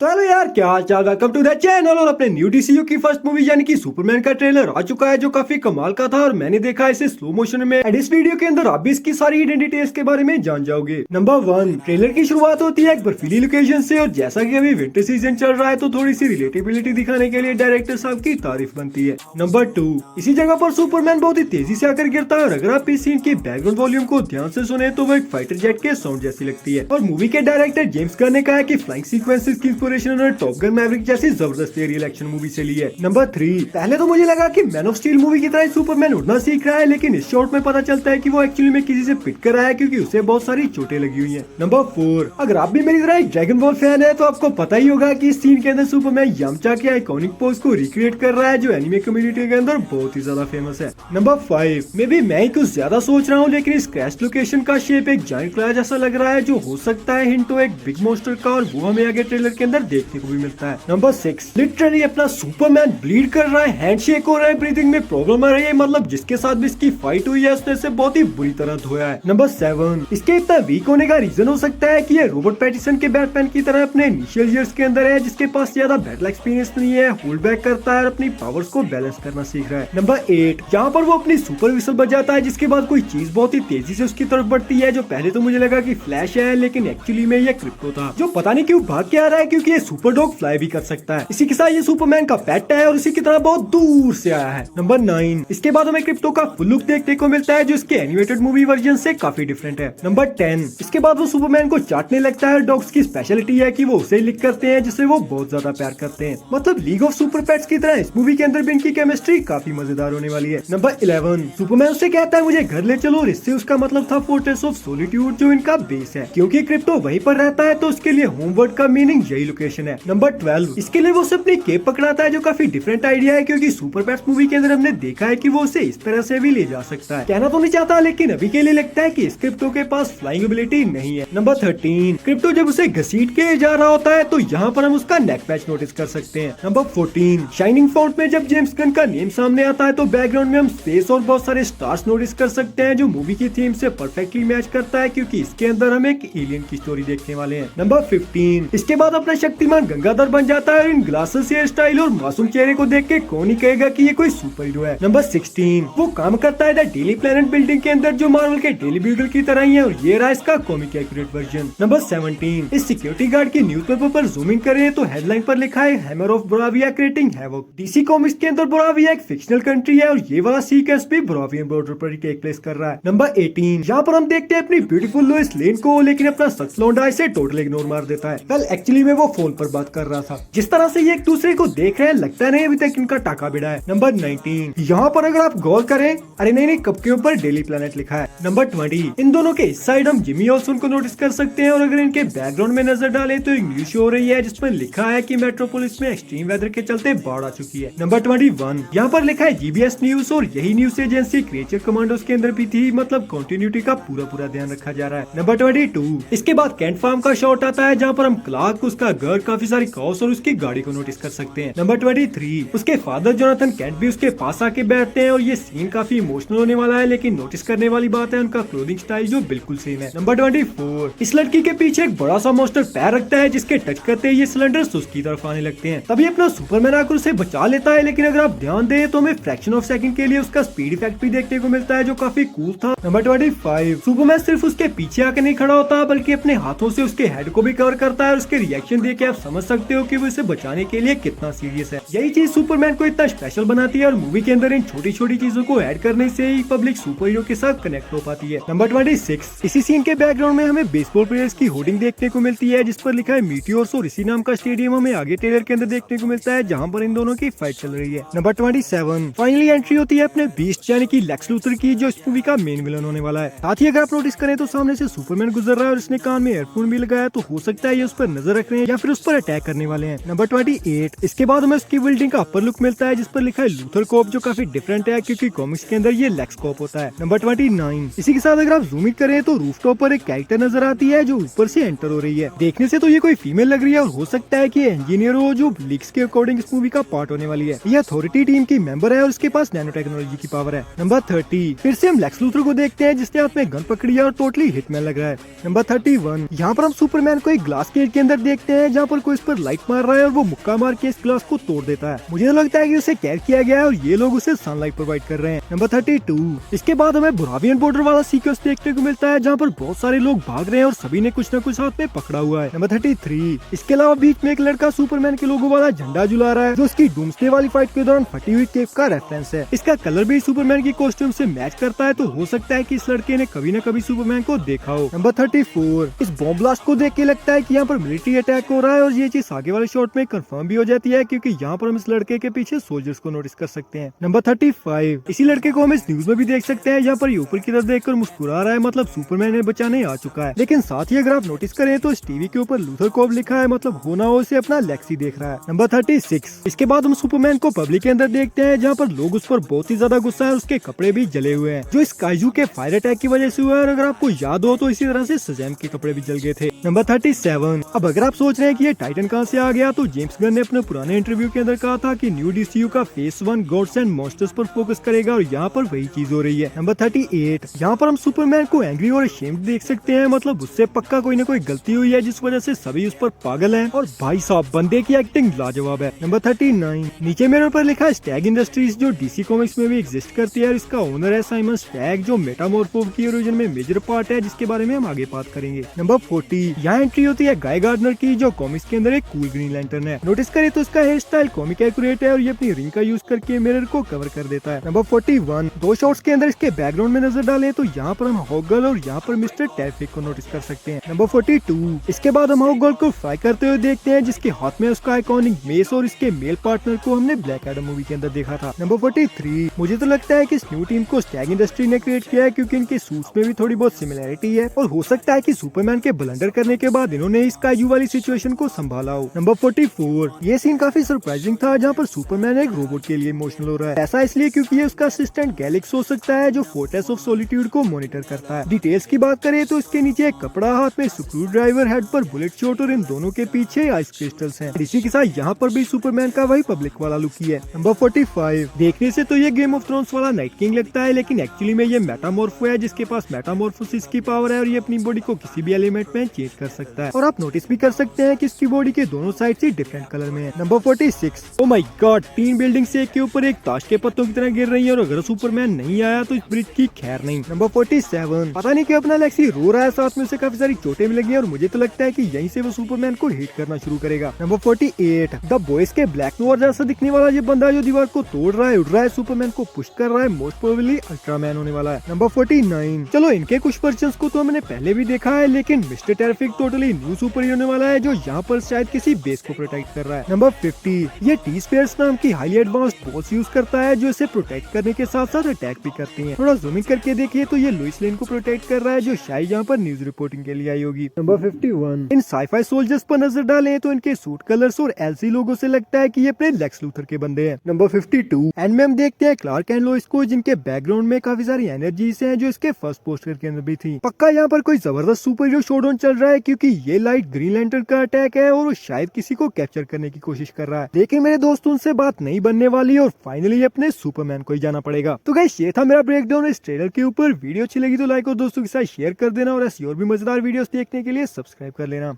तो हेलो यार, क्या हाल चाल। Welcome to the channel. और अपने न्यू डीसीयू की फर्स्ट मूवी यानी कि सुपरमैन का ट्रेलर आ चुका है, जो काफी कमाल का था और मैंने देखा इसे स्लो मोशन में। एंड इस वीडियो के अंदर आप भी इसकी सारी हिडन डिटेल्स के बारे में जान जाओगे। नंबर 1, ट्रेलर की शुरुआत होती है एक बर्फीली लोकेशन से, और जैसा कि अभी विंटर सीजन चल रहा है तो थोड़ी सी रिलेटेबिलिटी दिखाने के लिए डायरेक्टर साहब की तारीफ बनती है। नंबर 2, इसी जगह पर सुपरमैन बहुत ही तेजी से आकर गिरता है, और अगर आप इस सीन के बैकग्राउंड वॉल्यूम को ध्यान से सुने तो वो एक फाइटर जेट के साउंड जैसी लगती है। और मूवी के डायरेक्टर जेम्स गन ने कहा है कि फ्लाइंग सीक्वेंसेस की इंस्पिरेशन उन्होंने टॉप गन मैवरिक जैसी जबरदस्त एरियल एक्शन मूवी से ली है। नंबर 3, पहले तो मुझे लगा कि मैन ऑफ स्टील मूवी की तरह सुपरमैन उड़ना सीख रहा है, लेकिन इस शॉट में पता चलता है कि वो एक्चुअली में किसी से पिट कर रहा है, क्योंकि उसे बहुत सारी चोटें लगी हुई हैं। नंबर 4, अगर आप भी मेरी तरह एक ड्रैगन बॉल फैन है तो आपको पता ही होगा कि इस सीन के अंदर सुपरमैन यामचा के आइकॉनिक पोज को रिक्रिएट कर रहा है, जो एनिमे कम्युनिटी के अंदर बहुत ही ज्यादा फेमस है। नंबर 5, मे बी मैं ही कुछ ज्यादा सोच रहा हूँ, लेकिन इस क्रैश लोकेशन का शेप एक जायंट क्लॉ जैसा लग रहा है, जो हो सकता है हिंट हो एक बिग मॉन्स्टर का, और वो हमें आगे ट्रेलर के अंदर देखने को भी मिलता है। नंबर 6, लिटरली अपना सुपरमैन ब्लीड कर रहा है, हैंडशेक हो रहा है, ब्रीदिंग में प्रॉब्लम आ रही है, मतलब जिसके साथ भी इसकी फाइट हुई है उसने इसे बहुत ही बुरी तरह धोया है। नंबर 7, इसके इतना वीक होने का रीजन हो सकता है कि ये रॉबर्ट पैटिसन के बैटमैन की तरह अपने इनिशियल ईयर्स के अंदर है, जिसके पास ज्यादा बैटल एक्सपीरियंस नहीं है, होल्ड बैक करता है और अपनी पावर्स को बैलेंस करना सीख रहा है। नंबर 8, जहाँ पर वो अपनी सुपर विसल बजाता है, जिसके बाद कोई चीज बहुत ही तेजी से उसकी तरफ बढ़ती है, जो पहले तो मुझे लगा कि फ्लैश है, लेकिन एक्चुअली में ये क्रिप्टो था, जो पता नहीं क्यों भाग के आ रहा है, क्योंकि ये सुपर डॉग फ्लाई भी कर सकता है। इसी के साथ ये सुपरमैन का पेट है और इसी की तरह बहुत दूर से आया है। नंबर 9, इसके बाद हमें क्रिप्टो का फुल लुक देखने को मिलता है, जो इसके एनिमेटेड मूवी वर्जन से काफी डिफरेंट है। नंबर 10, इसके बाद वो सुपरमैन को चाटने लगता है। डॉग्स की स्पेशलिटी है कि वो उसे लिक करते हैं, जिसे वो बहुत ज्यादा प्यार करते हैं। मतलब लीग ऑफ सुपर पेट्स की तरह इस मूवी के अंदर भी इनकी केमिस्ट्री काफी मजेदार होने वाली है। नंबर 11, सुपरमैन उससे कहता है मुझे घर ले चलो, और इससे उसका मतलब था फोर्ट्रेस ऑफ सोलिट्यूड, जो इनका बेस है, क्योंकि क्रिप्टो वहीं पर रहता है तो उसके लिए होमवर्ड का मीनिंग यही लोकेशन है। नंबर 12, इसके लिए वो उसे अपनी केप पकड़ाता है, जो काफी डिफरेंट आइडिया है, क्योंकि सुपर पेट्स मूवी के अंदर हमने देखा है कि वो उसे इस तरह से भी ले जा सकता है। कहना तो नहीं चाहता, लेकिन अभी के लिए लगता है कि इस क्रिप्टो के पास फ्लाइंग एबिलिटी नहीं है। नंबर 13, क्रिप्टो जब उसे घसीट के जा रहा होता है तो यहाँ पर हम उसका नेक पैच नोटिस कर सकते हैं। नंबर 14, शाइनिंग फाउंट में जब जेम्स गन का नेम सामने आता है तो बैकग्राउंड में हम स्पेस और बहुत सारे स्टार्स नोटिस कर सकते हैं, जो मूवी की थीम से परफेक्टली मैच करता है, क्योंकि इसके अंदर हम एक एलियन की स्टोरी देखने वाले हैं। नंबर 15, इसके बाद अपना शक्तिमान गंगाधर बन जाता है, और इन ग्लासेस, हेयर स्टाइल और मासूम चेहरे को देख के कौन ही कहेगा कि ये कोई सुपर हीरो है। नंबर 16, वो काम करता है द डेली प्लेनेट बिल्डिंग के अंदर, जो मार्वल के डेली ब्यूगल की तरह ही है, और ये रहा इसका कॉमिक एक्यूरेट वर्जन। नंबर 17, इस सिक्योरिटी गार्ड की न्यूज़पेपर पर जूमिंग करें तो हेडलाइन पर लिखा है hammer of Boravia creating havoc. DC comics के अंदर बोराविया एक फिक्शनल कंट्री है, और ये वाला सीक्वेंस भी बोरावियन बॉर्डर पर टेक प्लेस कर रहा है। नंबर 18, यहाँ पर हम देखते हैं अपनी ब्यूटीफुल लोइस लेन को, लेकिन अपना सख्त लौंडा इसे टोटल इग्नोर मार देता है। कल एक्चुअली में वो फोन पर बात कर रहा था। जिस तरह से ये एक दूसरे को देख रहे हैं, लगता नहीं अभी तक इनका टाका बिड़ा है। नंबर 19, यहाँ पर अगर आप गौर करें, अरे नहीं, कप के ऊपर डेली प्लेनेट लिखा है। नंबर 20, इन दोनों के इस साइड हम जिमी ऑल्सन को नोटिस कर सकते हैं, और अगर इनके बैकग्राउंड में नजर डालें तो इंग्लिश हो रही है, जिसमें लिखा है कि मेट्रोपोलिस में एक्सट्रीम वेदर के चलते बाढ़ आ चुकी है। नंबर 21, यहाँ पर लिखा है जीबीएस न्यूज, और यही न्यूज एजेंसी क्रिएचर कमांडोज के अंदर भी थी, मतलब कंटिन्यूटी का पूरा ध्यान रखा जा रहा है। नंबर 22, इसके बाद कैंट फार्म का शॉट आता है, जहाँ पर हम क्लार्क, उसका घर, काफी सारी काउस और उसकी गाड़ी को नोटिस कर सकते हैं। नंबर 23, उसके फादर जोनाथन कैंट भी उसके पास आके बैठते हैं, और ये सीन काफी इमोशनल होने वाला है, लेकिन नोटिस करने वाली बात है उनका क्लोथिंग स्टाइल, जो बिल्कुल सेम है। नंबर 24, इस लड़की के पीछे एक बड़ा सा मॉन्स्टर पैर रखता है, जिसके टच करते ही ये सिलेंडर्स उसकी तरफ आने लगते हैं। तभी अपना सुपरमैन आकर उसे बचा लेता है, लेकिन अगर आप ध्यान दें तो हमें फ्रैक्शन ऑफ सेकंड के लिए उसका स्पीड इफेक्ट भी देखने को मिलता है, जो काफी कूल था। नंबर 25, सुपरमैन सिर्फ उसके पीछे आकर नहीं खड़ा होता, बल्कि अपने हाथों से उसके हेड को भी कवर करता है, और उसके रिएक्शन देख के आप समझ सकते हो कि वो इसे बचाने के लिए कितना सीरियस है। यही चीज सुपरमैन को इतना स्पेशल बनाती है, और मूवी के अंदर इन छोटी छोटी चीजों को ऐड करने से ही पब्लिक सुपर हीरो के साथ कनेक्ट हो पाती है। नंबर 26, इसी सीन के बैकग्राउंड में हमें बेसबॉल प्लेयर्स की होर्डिंग देखने को मिलती है, जिस पर लिखा है मीटियोर्स, और इसी नाम का स्टेडियम हमें आगे ट्रेलर के अंदर देखने को मिलता है, जहाँ पर इन दोनों की फाइट चल रही है। नंबर 27, फाइनली एंट्री होती है अपने बीस्ट यानी कि लेक्स लूथर की, जो इस मूवी का मेन विलन होने वाला है। साथ ही अगर आप नोटिस करें तो सामने से सुपरमैन गुजर रहा है, और इसने कान में ईयरफोन भी लगाया, तो हो सकता है ये उस पर नजर रख रहे हैं या फिर उस पर अटैक करने वाले हैं। नंबर 28, इसके बाद हमें उसकी बिल्डिंग का अपर लुक मिलता है, जिस पर लिखा है लूथर कॉप, जो काफी डिफरेंट है, क्योंकि कॉमिक्स के अंदर ये लेक्स कॉप होता है। नंबर 29, इसी के साथ अगर आप जूम इन करें तो रूफटॉप पर एक कैरेक्टर नजर आती है, जो ऊपर से एंटर हो रही है। देखने से तो ये कोई फीमेल लग रही है, और हो सकता है कि इंजीनियर हो, जो लीक्स के अकॉर्डिंग इस मूवी का पार्ट होने वाली है। ये अथॉरिटी टीम की मेंबर है, और उसके पास नैनो टेक्नोलॉजी की पावर है। नंबर 30, फिर से हम लेक्स लूथर को देखते हैं, जिसने हाथ में गन पकड़ी है और टोटली हिटमैन लग रहा है। नंबर 31, यहाँ पर हम सुपरमैन को एक ग्लास केज के अंदर देखते हैं, हैं जहाँ पर कोई इस पर लाइट मार रहा है और वो मुक्का मार के इस ग्लास को तोड़ देता है। मुझे लगता है कि उसे कैद किया गया है और ये लोग उसे सनलाइट प्रोवाइड कर रहे हैं। नंबर 32। इसके बाद हमें बुरावियन बॉर्डर वाला सीक्वेंस देखने को मिलता है जहाँ पर बहुत सारे लोग भाग रहे हैं और सभी ने कुछ न कुछ हाथ में पकड़ा हुआ है। नंबर 33। इसके अलावा बीच में एक लड़का सुपरमैन के लोगो वाला झंडा झुला रहा है जो उसकी डूम्सडे वाली फाइट के दौरान फटी हुई केप का रेफरेंस है। इसका कलर भी सुपरमैन की कॉस्ट्यूम से मैच करता है, तो हो सकता है कि इस लड़के ने कभी न कभी सुपरमैन को देखा हो। नंबर 34। इस बॉम्ब ब्लास्ट को देख के लगता है कि यहाँ पर मिलिट्री अटैक हो रहा है और ये चीज आगे वाले शॉट में कंफर्म भी हो जाती है क्योंकि यहाँ पर हम इस लड़के के पीछे सोल्जर्स को नोटिस कर सकते हैं। नंबर 35। इसी लड़के को हम इस न्यूज में भी देख सकते हैं, यहाँ पर ये ऊपर की तरफ देखकर मुस्कुरा रहा है, मतलब सुपरमैन ने बचाने आ चुका है। लेकिन साथ ही अगर आप नोटिस करें तो इस टीवी के ऊपर लूथर कॉब लिखा है, मतलब होना हो इसे अपना लेक्सी देख रहा है। नंबर 36। इसके बाद हम सुपरमैन को पब्लिक के अंदर देखते हैं जहाँ पर लोग उस पर बहुत ही ज्यादा गुस्सा है, उसके कपड़े भी जले हुए हैं जो इस काइजू के फायर अटैक की वजह से हुआ है। और अगर आपको याद हो तो इसी तरह से शज़ैम के कपड़े भी जल गए थे। नंबर 37। अब अगर आप सोच रहे हैं कि ये टाइटन कहाँ से आ गया, तो जेम्स गन ने अपने पुराने इंटरव्यू के अंदर कहा था कि न्यू डीसीयू का फेस 1 गॉड्स एंड मॉन्स्टर्स पर फोकस करेगा और यहाँ पर वही चीज हो रही है। नंबर 38। यहाँ पर हम सुपरमैन को एंग्री और अशेम्ड देख सकते हैं, मतलब उससे पक्का कोई न कोई गलती हुई है जिस वजह से सभी उस पर पागल हैं। और भाई साहब बंदे की एक्टिंग लाजवाब है। नंबर 39। नीचे मेरे ऊपर लिखा है स्टैग इंडस्ट्रीज जो डीसी कॉमिक्स में भी एग्जिस्ट करती है और इसका ओनर है साइमन स्टैग जो मेटामॉर्फोज की ओरिजिन में मेजर पार्ट है, जिसके बारे में हम आगे बात करेंगे। नंबर 40। यहाँ एंट्री होती है गाय गार्डनर की जो कॉमिक्स के अंदर एक कूल ग्रीन लैंटर्न है। नोटिस करें तो इसका हेयर स्टाइल कॉमिक एक्यूरेट है और ये अपनी रिंग का यूज करके मिरर को कवर कर देता है। नंबर 41। दो शॉट्स के अंदर इसके बैकग्राउंड में नजर डालें तो यहाँ पर हम हॉकगर्ल और यहाँ पर मिस्टर टेरिफिक को नोटिस कर सकते हैं। नंबर 42। इसके बाद हम हॉकगर्ल को फ्राई करते हुए देखते हैं जिसके हाथ में उसका आइकॉनिक मेस और इसके मेल पार्टनर को हमने ब्लैक एडम मूवी के अंदर देखा था। नंबर 43। मुझे तो लगता है कि इस न्यू टीम को स्टैग इंडस्ट्री ने क्रिएट किया है क्योंकि इनके सूट्स में भी थोड़ी बहुत सिमिलैरिटी है और हो सकता है कि सुपरमैन के ब्लंडर करने के बाद इन्होंने इस काइजू वाली सिचुएशन को संभाला हो। नंबर 44। ये सीन काफी सरप्राइजिंग था जहाँ पर सुपरमैन एक रोबोट के लिए इमोशनल हो रहा है। ऐसा इसलिए क्योंकि ये उसका असिस्टेंट गैलिक्स हो सकता है जो फोर्ट्रेस ऑफ सॉलिट्यूड को मॉनिटर करता है। डिटेल्स की बात करें तो इसके नीचे एक कपड़ा, हाथ में स्क्रू ड्राइवर, हेड पर बुलेट शॉट और इन दोनों के पीछे आइस क्रिस्टल्स हैं। इसी के साथ यहाँ पर भी सुपरमैन का वही पब्लिक वाला लुक ही है। नंबर 45। देखने से तो ये गेम ऑफ थ्रोन्स वाला नाइट किंग लगता है, लेकिन एक्चुअली में ये मेटामॉर्फो है जिसके पास मेटामॉर्फोसिस की पावर है और ये अपनी बॉडी को किसी भी एलिमेंट में चेंज कर सकता है। और आप नोटिस भी कर सकते हैं कि इसकी बॉडी के दोनों साइड से डिफरेंट कलर में है। Number 46। Oh my God, 3 building से एक के ऊपर एक ताश के पत्तों की तरह गिर रही है और अगर सुपरमैन नहीं आया तो इस ब्रिज की खैर नहीं। नंबर 47। पता नहीं क्यों अपना लेक्सी रो रहा है, साथ में उसे काफी सारी चोटें भी लगी हैं और मुझे तो लगता है कि यहीं से वो सुपरमैन को हिट करना शुरू करेगा। नंबर 48। द बॉयज के ब्लैक नोयर जैसा दिखने वाला ये बंदा जो दीवार को तोड़ रहा है, उड़ रहा है, सुपरमैन को पुश कर रहा है, मोस्ट प्रोबेबली अल्ट्रामैन होने वाला है। नंबर 49। चलो इनके कुछ वर्जन्स को तो हमने पहले भी देखा है, लेकिन mister terrific totally new super hero होने वाला है जो यहाँ पर शायद किसी बेस को प्रोटेक्ट कर रहा है। नंबर 50। ये टी स्पेयर्स नाम की हाईली एडवांस्ड बॉस यूज करता है जो इसे प्रोटेक्ट करने के साथ साथ अटैक भी करती है। थोड़ा जूमिंग करके देखिए तो ये लुइस लेन को प्रोटेक्ट कर रहा है जो शायद यहाँ पर न्यूज रिपोर्टिंग के लिए आई होगी। नंबर 51। इन साइफाई सोल्जर्स पर नजर डालें तो इनके सूट कलर्स और एलसी लोगो से लगता है कि ये अपने लेक्स लूथर के बंदे हैं। नंबर 52। एंड में हम देखते हैं क्लार्क एंड लोइस को जिनके बैकग्राउंड में काफी सारी एनर्जीज हैं जो इसके फर्स्ट पोस्टर के अंदर भी थी। पक्का यहाँ पर कोई जबरदस्त सुपर हीरो शोडाउन चल रहा है क्योंकि ये लाइट ग्रीन लैंटर्न का अटैक है और वो शायद किसी को कैप्चर करने की कोशिश कर रहा है। लेकिन मेरे दोस्तों उनसे बात नहीं बनने वाली और फाइनली अपने सुपरमैन को ही जाना पड़ेगा। तो गाइस ये था मेरा ब्रेकडाउन इस ट्रेलर के ऊपर। वीडियो अच्छी लगी तो लाइक और दोस्तों के साथ शेयर कर देना और ऐसी और भी मजेदार वीडियोस देखने के लिए सब्सक्राइब कर लेना।